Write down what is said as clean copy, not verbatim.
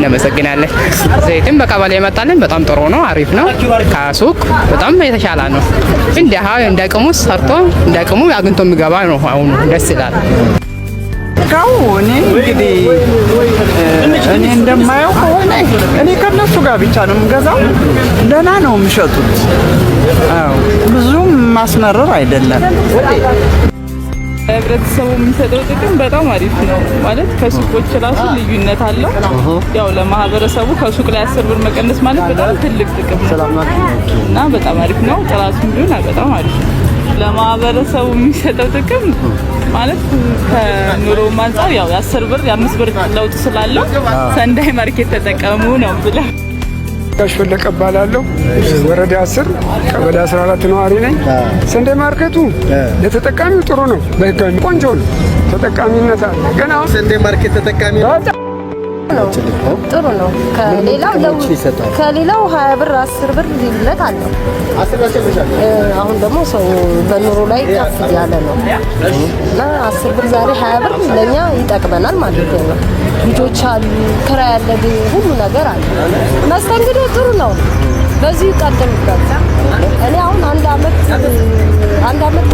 እናመሰግናለን። ዘይትም በቀበሌ የመጣልን በጣም ጥሩ ነው፣ አሪፍ ነው። ከሱቅ በጣም የተሻለ ነው። እንዳቅሙ ሰርቶ እንዳቅሙ አግኝቶ የሚገባ ነው። አሁን ደስ ይላል። እኔ እንግዲህ እኔ እንደማየው ከሆነ እኔ ከነሱ ጋር ብቻ ነው የምገዛው። ደህና ነው የሚሸጡት። ብዙም ማስመረር አይደለም። ህብረተሰቡ የሚሰጠው ጥቅም በጣም አሪፍ ነው ማለት ከሱቆች ራሱ ልዩነት አለው። ያው ለማህበረሰቡ ከሱቅ ላይ 10 ብር መቀነስ ማለት በጣም ትልቅ ጥቅም ነው እና በጣም አሪፍ ነው። ጥራቱም ቢሆን በጣም አሪፍ ነው። ለማህበረሰቡ የሚሰጠው ጥቅም ማለት ከኑሮ አንፃር ያው የ10 ብር የ5 ብር ለውጥ ስላለው ሰንዳይ ማርኬት ተጠቀሙ ነው ብለው ጋሽፈለቀ እባላለሁ። ወረዳ 10 ቀበሌ 14 ነዋሪ ነኝ። ሰንዳይ ማርኬቱ ለተጠቃሚው ጥሩ ነው፣ በህጋዊ ቆንጆ ነው፣ ተጠቃሚነት አለ። ገና ሰንዳይ ማርኬት ተጠቃሚ ጥሩ ነው። ከሌላው 20 ብር 10 ብር ልዩነት አለው። አሁን ደግሞ ሰው በኑሮ ላይ ከፍ ያለ ነው እና 10 ብር ዛሬ 20 ብር ለኛ ይጠቅመናል ማለት ነው። ልጆች አሉ፣ ክራይ ያለ፣ ሁሉ ነገር አለ። መስተንግዶ ጥሩ ነው። በዚህ ይቀጥልበት። እኔ አሁን አንድ አመት